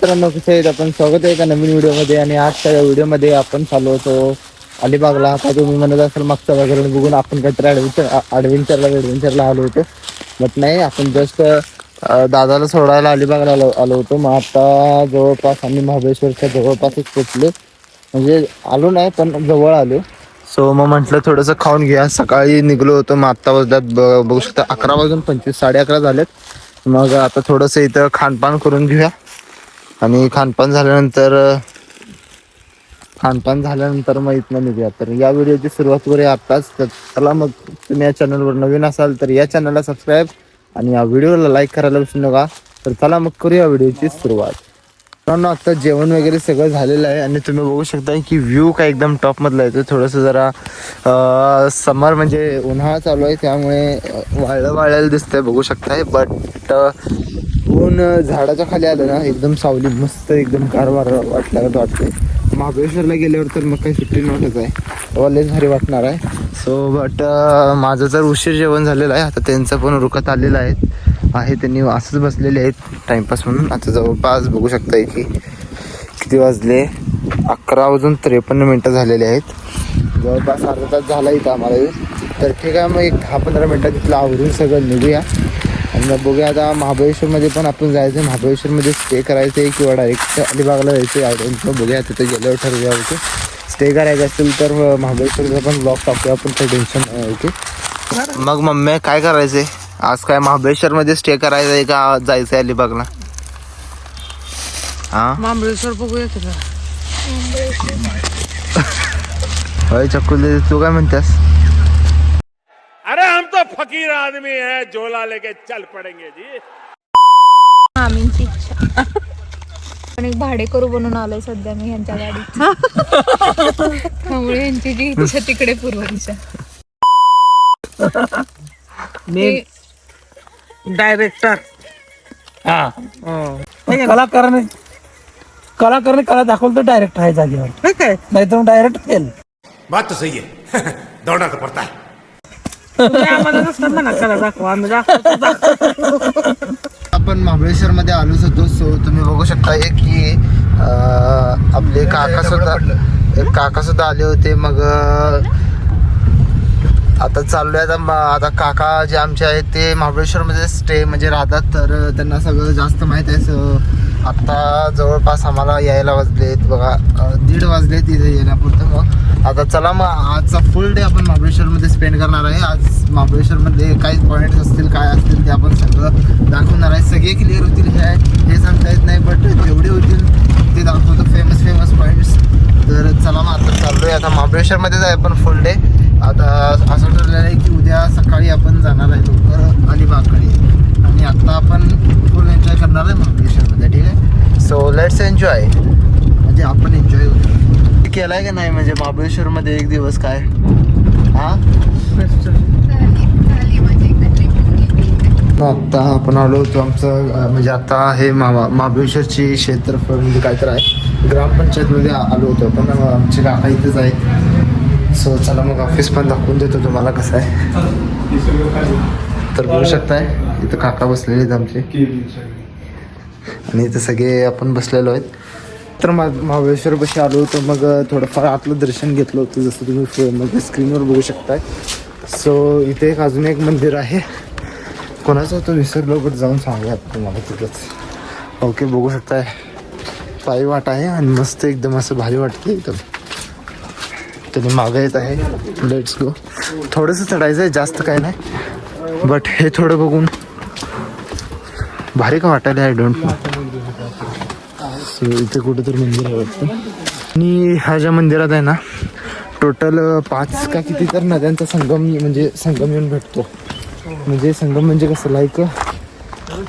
मित्रांनो, कसे आहेत आपण? स्वागत आहे एका नवीन व्हिडिओमध्ये. आणि आजच्या व्हिडिओमध्ये आपण चाललो होतो अलिबागला. आता तुम्ही म्हणत असाल मागच्या वगैरे बघून आपण काहीतरी ॲडव्हेंचरला आलो होतो, बट नाही, आपण जस्ट दादाला सोडायला अलिबागला आलो होतो. मग आता जवळपास आम्ही महाबळेश्वरच्या जवळपासच पोचलो, म्हणजे आलो नाही पण जवळ आलो. सो मग म्हटलं थोडंसं खाऊन घ्या. सकाळी निघलो होतो, मग आत्ता वाजल्यात बघू शकता 11:25, 11:30 झालेत. मग आता थोडंसं इथं खानपान करून घेऊया आणि खानपान झाल्यानंतर मग इथनं निघूया. तर या व्हिडिओची सुरुवात करूया आत्ताच. तर चला मग, तुम्ही या चॅनलवर नवीन असाल तर या चॅनलला सबस्क्राईब आणि या व्हिडिओला लाईक करायला विसरू नका. तर चला मग करूया व्हिडिओची सुरुवात. मित्रांनो, आता जेवण वगैरे सगळं झालेलं आहे आणि तुम्ही बघू शकता की व्ह्यू काय एकदम टॉपमधला येतो. थोडंसं जरा समर म्हणजे उन्हाळा चालू आहे, त्यामुळे वाळलेलं दिसतंय, बघू शकताय. बट ऊन झाडाच्या खाली आलं ना, एकदम सावली मस्त, एकदम गारवार वाटतंय. महाबळेश्वरला गेल्यावर तर मग काही सुट्टी नव्हतंच आहे, तेव्हा लयच भारी वाटणार आहे. सो बट माझं तर उशीर जेवण झालेलं आहे. आता त्यांचं पण रुकत आलेलं आहे, त्यांनी असंच बसलेले आहेत टाइमपास म्हणून. आता जवळपास बघू शकताय की किती वाजले, 11:53 झालेले आहेत. जवळपास अर्धा तास झाला इथं आम्हाला. तर ठीक आहे, मग एक 10-15 मिनटात तिथलं आवरून सगळं निघूया आणि मग बघूया. आता महाबळेश्वरमध्ये पण आपण जायचं आहे, महाबळेश्वरमध्ये स्टे करायचं आहे किंवा डायरेक्ट अलिबागला जायचं आहे, मग बघूया. तिथे गेल्यावर ठरवूया. ओके, स्टे करायचं असेल तर महाबळेश्वरचा पण ब्लॉग टाकूया आपण, काही टेन्शन नाही. ओके, मग मम्मी काय करायचं आहे आज? काय महाबळेश्वरमध्ये स्टे करायचं आहे का जायचं आहे अलिबागला? हां, महाबळेश्वर बघूया तुला. होय चक्कुले, तू काय म्हणतेस? अरे हम तो फकीर आदमी है, झोला लेके चल पड़ेंगे जी. आमींची इच्छा. पण एक भाडे करू बनून आलोय सध्या मी ह्यांच्या गाडीत, त्यामुळे ह्यांची जी इच्छा तिकडे पूर्व दिशा. मी डायरेक्टर. कलाकाराने कला दाखवलं तर डायरेक्ट आहे जागेवर, काय नाही तर डायरेक्ट फेल. बात तो सही है. दौड़ना तो पड़ता है. आम्हाला नसतात ना कला दाखवा, आम्ही दाखवतो. आपण महाबळेश्वरमध्ये आलोच होतो. सो तुम्ही बघू शकता की आपले काका सुद्धा आले होते. मग आता चाललोय. आता काका जे आमचे आहेत ते महाबळेश्वरमध्ये स्टे म्हणजे राहतात, तर त्यांना सगळं जास्त माहीत आहे. आत्ता जवळपास आम्हाला यायला वाजलेत बघा 1:30 वाजले तिथे येण्यापुरतं. मग आता चला, मग आजचा फुल डे आपण महाबळेश्वरमध्ये स्पेंड करणार आहे. आज महाबळेश्वरमध्ये काही पॉईंट्स असतील, काय असतील ते आपण सगळं दाखवणार आहे. सगळे क्लिअर होतील हे सांगता येत नाही, बट जेवढे होतील ते दाखवतो, फेमस पॉईंट्स. तर चला, मग आता चाललो आहे. आता महाबळेश्वरमध्येच आहे आपण फुल डे. आता असं ठरलेलं आहे की उद्या सकाळी आपण जाणार आहे लवकर अलिबागकडे, आणि आत्ता आपण फुल एन्जॉय करणार आहे महाबळेश्वरमध्ये. ठीक आहे, सो लेट्स एन्जॉय. म्हणजे आपण एन्जॉय केलाय का नाही, म्हणजे महाबळेश्वरमध्ये एक दिवस काय? हां, आत्ता आपण आलो होतो आमचं म्हणजे आता हे महाबळेश्वरची क्षेत्रफळ म्हणजे काय तर आहे, ग्रामपंचायतमध्ये आलो होतो. पण आमचे काका इथेच आहेत. सो चला मग ऑफिस पण दाखवून देतो तुम्हाला कसं आहे. तर बघू शकताय इथं काका बसलेले आहेत आमचे, आणि इथं सगळे आपण बसलेलो आहेत. तर महाबळेश्वरपाशी आलो होतो, मग थोडंफार आतलं दर्शन घेतलं होतं, जसं तुम्ही म्हणजे स्क्रीनवर बघू शकताय. सो इथे अजून एक मंदिर आहे, कोणाचं होतं विसरलो, बट जाऊन सांगूया तुम्हाला तिथंच. ओके, बघू शकताय पायी वाट आहे आणि मस्त एकदम असं भारी वाटतं एकदम. त्याने मागं येत आहे. Let's go. थोडंसं चढायचं आहे, जास्त काय नाही, बट हे थोडं बघून भारी का वाटायला, आय डोंट नो. सो इथे कुठेतरी मंदिर आहे वाटतं. आणि ह्या ज्या मंदिरात आहे ना, टोटल 5 का किती तर नद्यांचा संगम येऊन भेटतो. म्हणजे संगम म्हणजे कसं, लाईक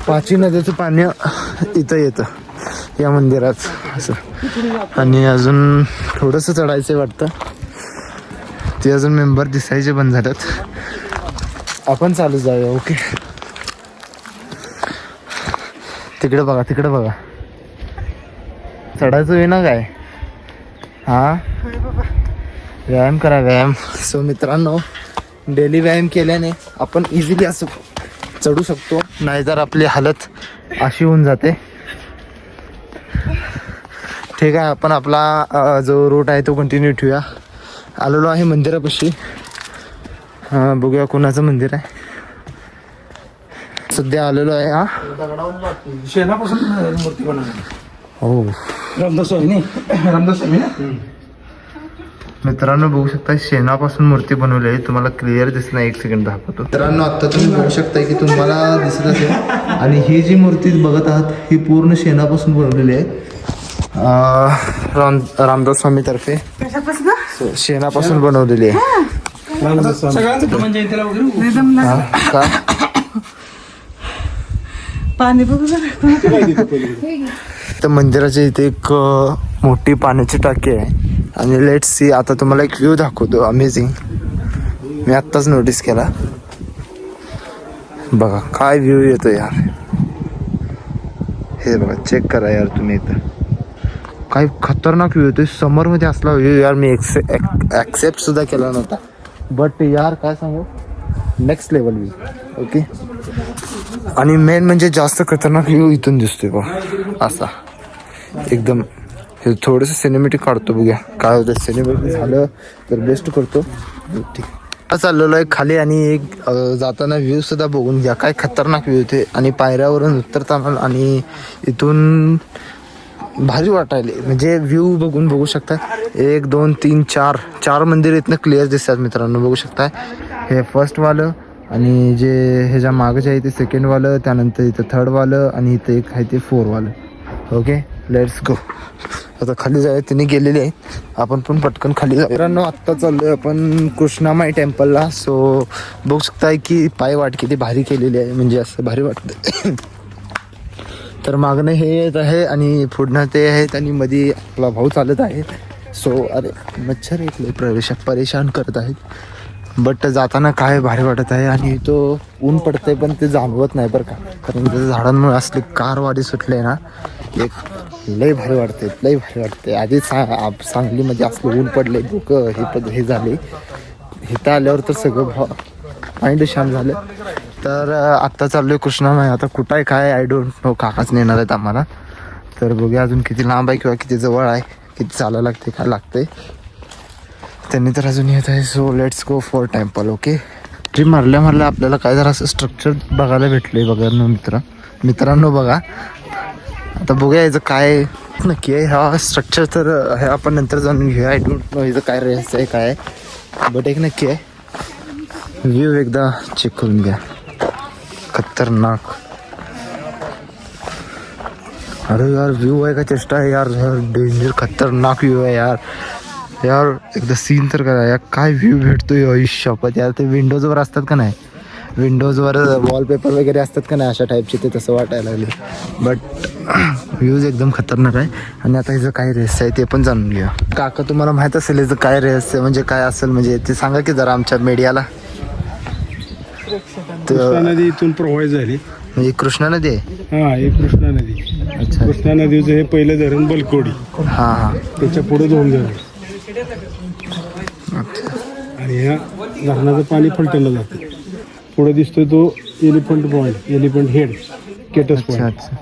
5 नद्याचं पाणी इथं येतं या मंदिरात असं. आणि अजून थोडंसं चढायचं आहे वाटतं, ते अजून मेंबर दिसायचे बंद झाल्यात. आपण चालू जाऊया. ओके, तिकडे बघा चढायचं आहे ना काय? हां, व्यायाम करा, व्यायाम. सो मित्रांनो, डेली व्यायाम केल्याने आपण इझिली असं चढू शकतो, नाहीतर आपली हालत अशी होऊन जाते. ठीक आहे, आपण आपला जो रूट आहे तो कंटिन्यू ठेवूया. आलेलो आहे मंदिरापाशी. बघूया कोणाचं मंदिर आहे. सध्या आलेलो आहे. हा शेणापासून मूर्ती बनवली. हो रामदास स्वामी ना. मित्रांनो बघू शकता शेणापासून मूर्ती बनवली आहे. तुम्हाला क्लिअर दिसत नाही, एक सेकंड दाखवतो. मित्रांनो आता तुम्ही बघू शकता की तुम्हाला दिसत असेल. आणि ही जी मूर्ती बघत आहात ही पूर्ण शेणापासून बनवलेली आहे. रामदास स्वामी तर्फे शेणापासून बनवलेली आहे. सगळ्यांचं हनुमान जयंतीला वगैरे हा, का पाणी बघू तर मंदिराच्या इथे एक मोठी पाण्याची टाकी आहे. आणि लेट्स सी, आता तुम्हाला एक व्ह्यू दाखवतो अमेझिंग. मी आत्ताच नोटीस केला. बघा काय व्ह्यू येतो यार. हे बघा, चेक करा यार तुम्ही. इथं काय खतरनाक व्ह्यू येतोय. समरमध्ये असला व्ह्यू यार मी ॲक्सेप्ट सुद्धा केला नव्हता. बट यार काय सांगू, नेक्स्ट लेवल व्ह्यू. ओके. आणि मेन म्हणजे जास्त खतरनाक व्ह्यू इथून दिसतोय बघा असा एकदम. हे थोडंसं सिनेमॅटिक काढतो, बघूया काय होतं. सिनेमॅटिक झालं तर बेस्ट करतो. ठीक चाललेलो आहे खाली. आणि एक जाताना व्ह्यू सुद्धा बघून घ्या, काय खतरनाक व्ह्यू होते. आणि पायऱ्यावरून उतरताना आणि इथून भारी वाटायले. म्हणजे व्ह्यू बघून बघू शकता. 1 2 3 4 मंदिर इथनं क्लिअर दिसतात मित्रांनो. बघू शकता हे फर्स्टवालं, आणि जे ह्याच्या मागं आहे ते सेकंडवालं, त्यानंतर इथं थर्डवालं, आणि इथं एक आहे ते 4वालं. Okay, let's go. आता खाली जाऊया, तिने गेलेली आहे. आपण पण पटकन खाली जाऊया. मित्रांनो आत्ता चाललोय आपण कृष्णामाई टेम्पलला. सो बघू शकताय की पायवाट किती भारी केलेली आहे. म्हणजे असं भारी वाटतं. तर मागणं हे येत आहे आणि पुढनं ते आहेत आणि मध्ये आपला भाऊ चालत आहे. सो अरे मच्छर इथले परेशान करत आहेत. बट जाताना काय भारी वाटत आहे. आणि तो ऊन पडतंय पण ते जाणवत नाही बरं का, कारण त्याच्या झाडांमुळे असली कारवाडी सुटले ना, एक लय भारी वाटते, लय भारी वाटते. आधी सांगलीमध्ये असलं ऊन पडले, डोकं हे झाले. इथं आल्यावर तर सगळं माइंड शांत झालं. तर आत्ता चाललोय कृष्णामाई. आता कुठं आहे काय आय डोंट नो. काकाच नेणार आहेत आम्हाला. तर बघूया अजून किती लांब आहे किंवा किती जवळ आहे, किती चालायला लागते, काय लागतंय. त्यांनी तर अजून येत आहे. So let's go for temple. Okay. Trip मारल्या आपल्याला काय जरा असं स्ट्रक्चर बघायला भेटले बघा मित्रांनो. बघा आता बघूया याचं काय नक्की आहे हा स्ट्रक्चर. तर हे आपण नंतर जाणून घेऊया. आय डोंट नो याचं काय रहस्य आहे काय. बट एक नक्की आहे, व्ह्यू एकदा चेक करून घ्या. खतरनाक. अरे यार व्ह्यू आहे का चेष्टा आहे यार. डेंजर खतरनाक व्ह्यू आहे यार. यार एकदा सीन तर करा यार. काय व्ह्यू भेटतोय आयुष्यात यार. ते विंडोजवर असतात का नाही, विंडोजवर वॉलपेपर वगैरे असतात का नाही अशा टाईपचे, ते तसं वाटायला लागले. बट व्ह्यूज एकदम खतरनाक आहे. आणि आता हिचं काय रहस्य आहे ते पण जाणून घेऊया. काका तुम्हाला माहीत असेल याचं काय रहस्य म्हणजे काय असेल, म्हणजे ते सांगा की जरा आमच्या मीडियाला. कृष्णा नदी इथून प्रवाहित झाली. म्हणजे कृष्णा नदी आहे. हा, हे कृष्णा नदी. अच्छा. कृष्णा नदीचं हे पहिलं धरण बलकोडी. हां हां. त्याच्या पुढे 2 धरण. आणि ह्या धरणाचं पाणी फलटणला जातं. पुढे दिसतोय तो elephant point, elephant head, Kate's अच्छा पॉईंट. अच्छा.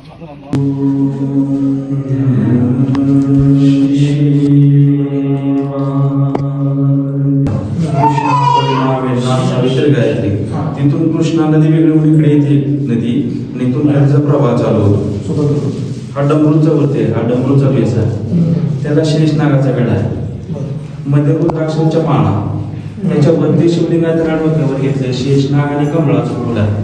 तिथून कृष्णा नदी वेगळी इकडे येते नदी, आणि इथून खालीचा प्रवाह चालू होतो. हा डमरूचा वरती आहे, हा डमरूचा बेस आहे. त्याला शेषनागाचा गड आहे. मध्ये रुद्राक्षांच्या माळा, त्याच्यावरती शिवलिंगाच्या राडवक्यावर घेतले शेषनाग आणि कमळाचं फुल आहे.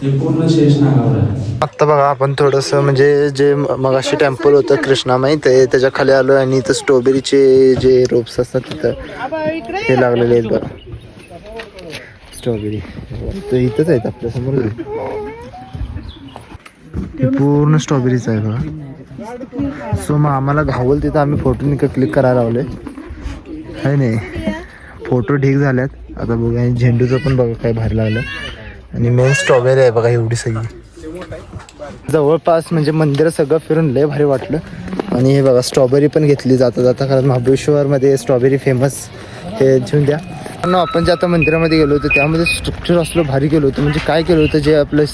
हे पूर्ण शेषनागावर आहे. आत्ता बघा आपण थोडंसं म्हणजे जे मगाशी टेम्पल होतं कृष्णामाई ते त्याच्या खाली आलो. आणि इथं स्ट्रॉबेरीचे जे रोप्स असतात तिथं हे लागलेले आहेत बघा. स्ट्रॉबेरी तर इथंच आहेत आपल्यासमोर. हे पूर्ण स्ट्रॉबेरीच आहे बघा. सो मग आम्हाला घावल तिथं आम्ही फोटो क्लिक करायला लावले आहे नाही. फोटो ठीक झाल्यात. आता बघा झेंडूचं पण बघा काय भारी लागलं. आणि मेन स्ट्रॉबेरी आहे बघा एवढी सगळी जवळपास. म्हणजे मंदिर सगळं फिरून लय भारी वाटलं. आणि हे बघा स्ट्रॉबेरी पण घेतली जाता जाता, कारण महाबळेश्वरमध्ये स्ट्रॉबेरी फेमस. हे घेऊन द्या. आपण जे आता मंदिरामध्ये गेलो होतो त्यामध्ये स्ट्रक्चर असलं भारी केलं होतं. म्हणजे काय केलं होतं जे आपलं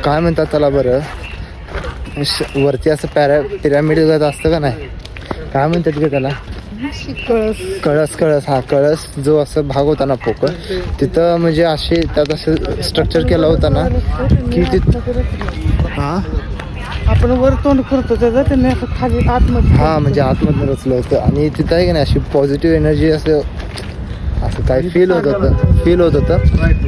काय म्हणतात त्याला बरं, वरती असं पिरामिड असतं का नाही, काय म्हणतात का त्याला, कळस हा कळस जो असं भाग होता ना पोकळ तिथं, म्हणजे असे त्यात असं स्ट्रक्चर केला होता ना की हा आपण वर तोंड करतो त्याचं त्यांनी असं खाली आतमध्ये हा म्हणजे आतमधून रचलं होतं. आणि तिथं आहे की नाही अशी पॉझिटिव्ह एनर्जी असं काही फील होत होतं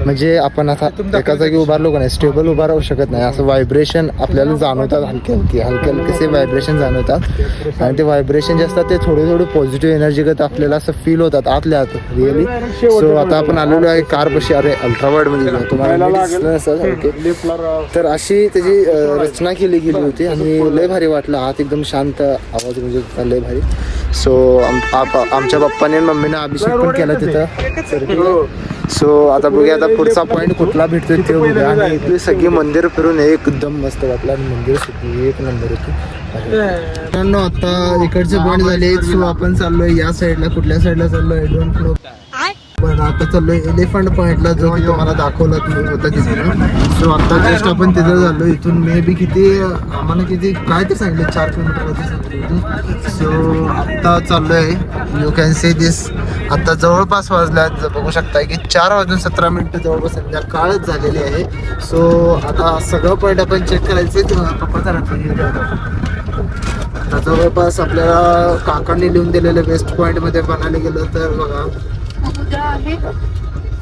म्हणजे आपण आता एका जागी उभारलो का नाही, स्टेबल उभा राहू शकत नाही, असं व्हायब्रेशन आपल्याला जाणवतात, हलके हलके व्हायब्रेशन जाणवतात. आणि ते व्हायब्रेशन जे असतात ते थोडे पॉझिटिव्ह एनर्जी करत आपल्याला असं फील होतात आतल्या आत रिअली. सो आता आपण आलेलो आहे कार पशी, अरे अल्ट्रावाईड मध्ये तुम्हाला तर अशी त्याची रचना केली गेली होती आणि लय भारी वाटलं. आत एकदम शांत आवाज म्हणजे लय भारी. सो आमच्या पप्पाने मम्मीने अभिषेक पण केला तिथं. सो आता बघूया आता पुढचा पॉईंट कुठला भेटतोय ते बघूया. आणि इथली सगळी मंदिर फिरून एकदम मस्त वाटलं आणि मंदिर सुद्धा एक नंबर होती. आता इकडचे पॉईंट झाले. सो आपण चाललोय या साईडला, कुठल्या साईडला चाललोय आय डोंट नो, पण आता चाललोय एलिफंट पॉईंटला जो की तुम्हाला दाखवला होता तिथं. सो आता जस्ट आपण तिथं झालो. इथून मे बी आम्हाला किती काय ते सांगितलं 4 किलोमीटर. सो आता चाललोय, यू कॅन सी दिस. आता जवळपास वाजल्यात बघू शकताय की 4:17 जवळपास संध्याकाळच झालेली आहे. सो आता सगळं पॉईंट आपण चेक करायचे. पप्पाचा आता जवळपास आपल्याला काकांनी लिहून दिलेलं बेस्ट पॉईंट मध्ये बनायला गेलं तर बघा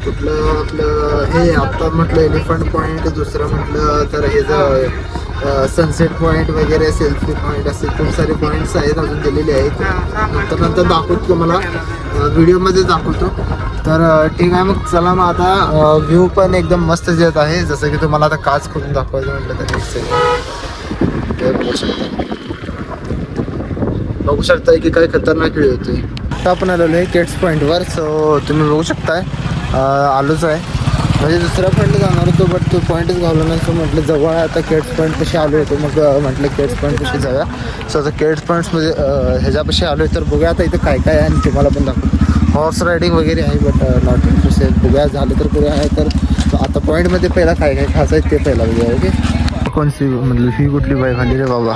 कुठलं आपलं हे आता म्हटलं एलिफंट पॉईंट, दुसरं म्हटलं तर हे जर सनसेट पॉईंट वगैरे, सेल्फी पॉईंट असे खूप सारे पॉईंट्स आहेत अजून दिलेले आहेत. नंतर दाखवतो तुम्हाला, व्हिडिओमध्ये दाखवतो. तर ठीक आहे मग चला. मग आता व्ह्यू पण एकदम मस्त येत आहे, जसं की तुम्हाला आता काच करून दाखवायचं म्हटलं तर बघू शकताय की काय खतरनाक व्ह्यू होते. आता आपण आलेलो आहे केट्स पॉईंटवर. सो तुम्ही बघू शकताय आलोच आहे, म्हणजे दुसऱ्या पॉईंटला जाणार होतो बट तो पॉईंटच घालवला नाही. सो म्हटलं जवळ आता केट्स पॉईंट कशी आलो होतो, मग म्हटलं केट्स पॉईंट कशी जाऊया. सो आता केट्स पॉईंट्समध्ये ह्याच्यापाशी आलो आहे. तर बघूया आता इथं काय काय आहे आणि तुम्हाला पण दाखवतो. हॉर्स रायडिंग वगैरे आहे बट नॉट इंटरेस्टेड. बघूया झालं तर बघूया आहे. तर आता पॉईंटमध्ये पहिला काय काय खायचं आहे ते पहिला बघूया. ओके, कोणती म्हटलं ही कुठली बाईक खाली रे बाबा,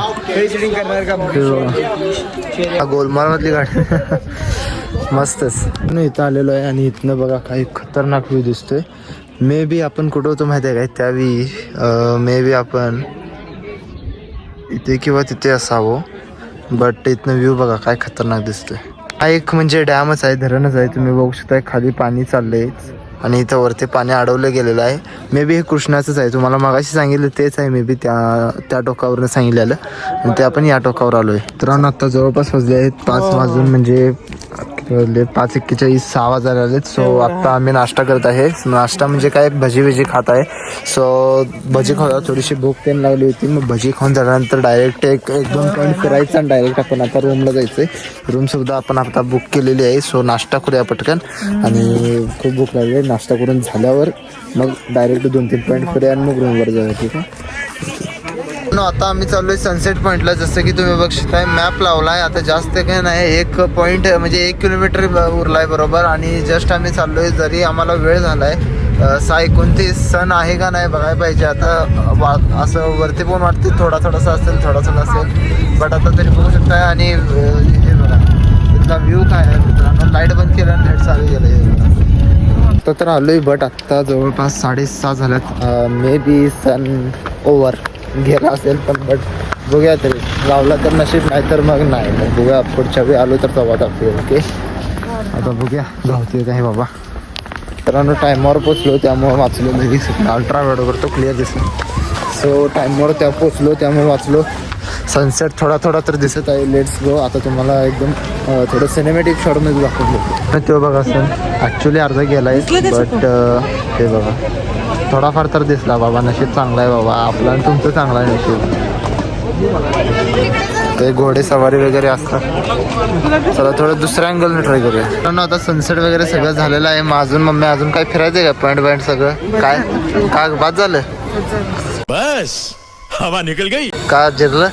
गोलमाल मधली गाडी मस्तच. इथं आलेलो आहे आणि इथनं बघा काही खतरनाक व्ह्यू दिसतोय. मे बी आपण कुठं होतो माहिती आहे काय, त्यावेळी मे बी आपण इथे किंवा तिथे असावं. बट इथनं व्ह्यू बघा काय खतरनाक दिसतोय. हा एक म्हणजे डॅमच आहे, धरणच आहे. तुम्ही बघू शकताय खाली पाणी चाललंय आणि इथं वरती पाणी अडवलं गेलेलं आहे. मे बी हे कृष्णाचंच आहे, तुम्हाला मागाशी सांगितलं तेच आहे. मे बी त्या टोकावरनं सांगितलेलं आणि ते आपण या टोकावर आलो आहे. तर आता जवळपास वाजले आहेत 5 वाजून म्हणजे 5:41, 6 वाजायला आलेत. सो आत्ता आम्ही नाश्ता करत आहे. नाश्ता म्हणजे काय भजी खात आहे. सो भजी खाऊ, थोडीशी भूक तेन लागली होती. मग भजी खाऊन झाल्यानंतर डायरेक्ट एक 2 पॉईंट फिरायचं आणि डायरेक्ट आपण आता रूमला जायचं आहे. रूमसुद्धा आपण आता बुक केलेली आहे. सो नाश्ता करूया पटकन आणि खूप भूक लागली आहे. नाश्ता करून झाल्यावर मग डायरेक्ट 2-3 पॉईंट फिरूया आणि मग रूमवर जाऊया. ठीक आहे. आता आम्ही चाललोय सनसेट पॉईंटला. जसं की तुम्ही बघू शकताय मॅप लावलाय. आता जास्त काही नाही, 1 पॉईंट म्हणजे 1 किलोमीटर उरलाय बरोबर. आणि जस्ट आम्ही चाललोय, जरी आम्हाला वेळ झालाय 6:29 सन आहे का नाही बघायला पाहिजे. आता असं वरती पण वाटते थोडासा असेल, थोडासा नसेल, बट आता तरी बघू शकताय. आणि हे बघा इथला व्ह्यू काय आहे मित्रांनो. लाईट बंद केलं आणि लाईट चालू केलं. आता तर आलोय बट आत्ता जवळपास 6:30 झाल्यात. मे बी सन ओव्हर गेला असेल पण बट बघूया तरी, गावला तर नशीब, नाही तर मग नाही. मग बघूया पुढच्या वेळी आलो तर तेव्हा दाखवूया. ओके, आता बघूया गावते काय बाबा. तर टायमावर पोचलो त्यामुळे वाचलो. लगेच अल्ट्रा व्हिडिओ करतो, क्लिअर दिसलं. सो टायमावर त्या पोचलो त्यामुळे वाचलो. सनसेट थोडा तर दिसत आहे. Let's go. आता तुम्हाला एकदम थोडं सिनेमॅटिक शॉटमध्ये दाखवतो. तो बघा सर ॲक्च्युली अर्धा गेला आहे बट हे बघा थोडाफार तर दिसला. बाबा नशीब चांगला आहे बाबा आपला आणि तुमचं चांगलं आहे नशीब. ते घोडे सवारी वगैरे असतात. चला थोडं दुसऱ्या अँगलने ट्राय करूया. कारण आता सनसेट वगैरे सगळं झालेलं आहे. मग अजून काय फिरायचं आहे का पॉईंट सगळं काय बाद झालं बस हवा निकल गई का जिरलं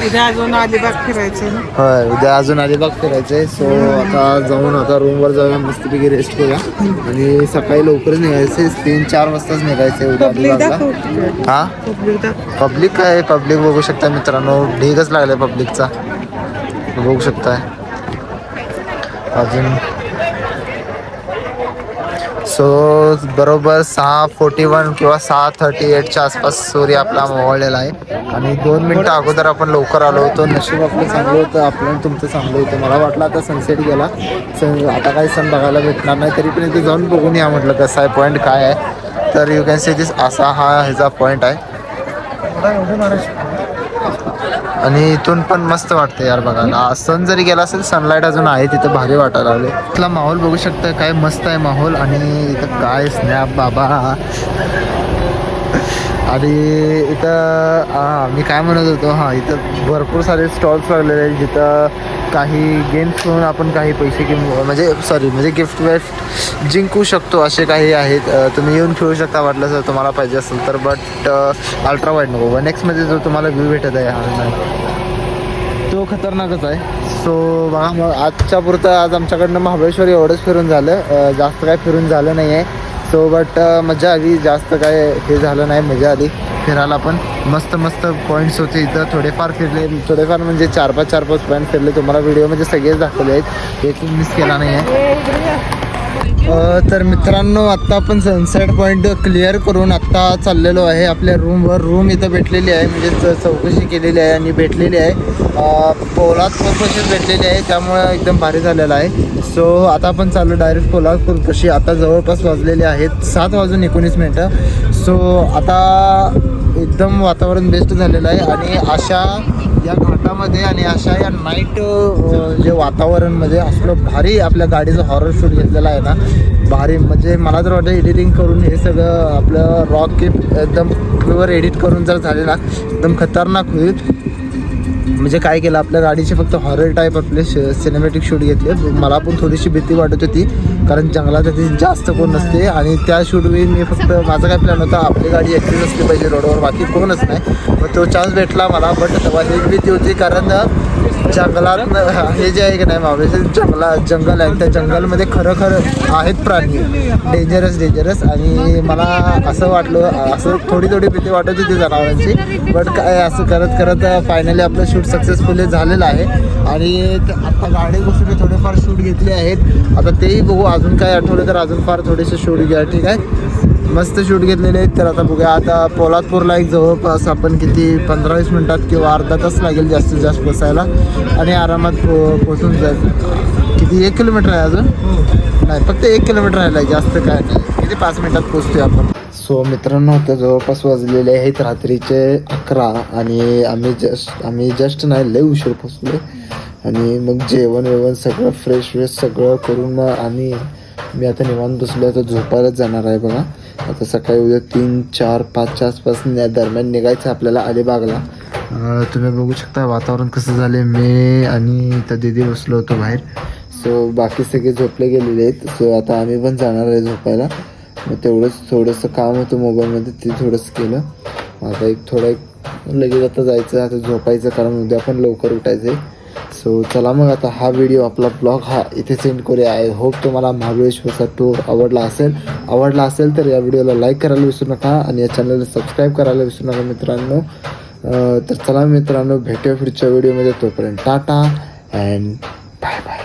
उद्या अजून अलिबाग फिरायचे ना. होय उद्या अजून अलिबाग फिरायचंय. सो आता जाऊन आता रूमवर जाऊया, मस्तपैकी रेस्ट करूया आणि सकाळी लवकरच निघायचे. 3-4 वाजताच निघायचे उद्या अलिबागला. हा पब्लिक काय, पब्लिक बघू शकता मित्रांनो, ढीगच लागलाय पब्लिकचा, बघू शकताय. अजून सो बरोबर 6:41 किंवा 6:38च्या आसपास सूर्य आपला मावळलेला आहे आणि 2 मिनटं अगोदर आपण लवकर आलो होतो. नशीब आपलं चांगलं होतं, आपलं तुमचं चांगलं होतं. मला वाटलं आता सनसेट गेला, आता काही सण बघायला भेटणार नाही, तरी पण इथे जाऊन बघून या म्हटलं कसं आहे, पॉईंट काय आहे. तर यू कॅन सी दिस, असा हा ह्याचा पॉईंट आहे आणि इथून पण मस्त वाटतं यार बघायला. सन जरी गेला असेल, सनलाईट अजून आहे तिथं, भारी वाटायला लागले. इथला माहोल बघू शकता, काय मस्त आहे माहोल. आणि इथं काय स्नॅप बाबा. आणि इथं मी काय म्हणत होतो, हां इथं भरपूर सारे स्टॉल्स लागलेले आहेत जिथं काही गेम्स खेळून आपण काही पैसे म्हणजे गिफ्ट वेफ्ट जिंकू शकतो, असे काही आहेत. तुम्ही येऊन खेळू शकता वाटलं जर तुम्हाला पाहिजे असेल तर. बट अल्ट्रा वाईड नको, नेक्स्टमध्ये जो तुम्हाला व्ह्यू भेटत आहे हा तो खतरनाकच आहे. सो बघा मग आजच्या पुरतं आज आमच्याकडनं महाबळेश्वर एवढंच फिरून झालं, जास्त काय फिरून झालं नाही आहे. सो बट मजा आली, जास्त काय हे झालं नाही, मजा आली फिरायला. पण मस्त मस्त पॉईंट्स होते इथं, थोडेफार फिरले, थोडेफार म्हणजे 4-5 पॉईंट फिरले. तुम्हाला व्हिडिओमध्ये सगळेच दाखवले आहेत, एक मिस केला नाही आहे. तर मित्रांनो आत्ता आपण सनसेट पॉईंट क्लिअर करून आत्ता चाललेलो आहे आपल्या रूमवर. रूम इथं भेटलेली आहे, म्हणजे चौकशी केलेली आहे आणि भेटलेली आहे, पोलादपूरपाशी भेटलेली आहे, त्यामुळं एकदम भारी झालेलं आहे. सो आता आपण चालू डायरेक्ट पोलादपूरपाशी. आता जवळपास वाजलेले आहेत 7:19. सो आता एकदम वातावरण बेस्ट झालेलं आहे आणि अशा या घाटामध्ये आणि अशा या नाईट जे वातावरणमध्ये असलं भारी आपल्या गाडीचं हॉरर शूट घेतलेलं आहे ना, भारी. म्हणजे मला तर वाटतं एडिटिंग करून हे सगळं आपलं रॉक की एकदम प्युअर एडिट करून जर झाले ना, एकदम खतरनाक होईल. म्हणजे काय केलं, आपल्या गाडीचे फक्त हॉरर टाईप आपले सिनेमॅटिक शूट घेतले. मला पण थोडीशी भीती वाटत होती, कारण जंगलात तिथे जास्त कोण नसते आणि त्या शूटवेळी मी फक्त, माझा काय प्लॅन होता आपली गाडी एकटीच असली पाहिजे रोडवर, बाकी कोणच नाही. मग तो चान्स भेटला मला. बट तेव्हा ही भीती होती, कारण जंगलात हे जे आहे की नाही महाबळेश्वर जंगल आहे, त्या जंगलमध्ये खरं आहेत प्राणी डेंजरस. आणि मला असं वाटलं, असं थोडी भीती वाटत होती जनावरांची. बट काय असं करत फायनली आपलं शूट सक्सेसफुली झालेलं आहे. आणि आता गाडी घुसून थोडेफार शूट घेतले आहेत, आता तेही बघू. अजून काय आठवलं तर अजून फार थोडेसे शूट घ्या, ठीक आहे. मस्त शूट घेतलेले आहेत. तर आता बघूया, आता पोलादपूरला एक जवळपास आपण किती 15-20 मिनटात किंवा अर्धा तास लागेल जास्तीत जास्त पोचायला आणि आरामात पोचून जाईल. किती 1 किलोमीटर आहे अजून? नाही, फक्त 1 किलोमीटर राहिलं आहे, जास्त काय नाही. किती 5 मिनटात पोचतोय आपण. सो मित्रांनो आता जवळपास वाजलेले आहेत रात्रीचे 11 आणि आम्ही जस्ट नाही लय उशीर पोचलो. आणि मग जेवण सगळं फ्रेश सगळं करून मग मी आता निवांत बसलो. आता झोपायलाच जाणार आहे बघा. आता सकाळी उद्या 3-4-5च्या आसपास दरम्यान निघायचं आपल्याला अलिबागला. तुम्ही बघू शकता वातावरण कसं झालं. मी आणि इथं दीदी बसलो होतो बाहेर. सो बाकी सगळे झोपले गेलेले आहेत. सो आता आम्ही पण जाणार आहे झोपायला. मग तेवढंच थोडंसं काम होतं मोबाईलमध्ये, ते थोडंसं केलं. आता लगेच आता जायचं, आता झोपायचं, कारण उद्या पण लवकर उठायचं आहे. सो चला मग आता हा व्हिडिओ आपला ब्लॉग हा इथे सेंड करूया. आय होप तुम्हाला महाबळेश्वरचा टूर आवडला असेल तर या व्हिडिओला लाईक करायला विसरू नका आणि या चॅनलला सबस्क्राईब करायला विसरू नका मित्रांनो. तर चला मित्रांनो, भेटूया पुढच्या व्हिडिओमध्ये. तोपर्यंत टाटा अँड बाय बाय.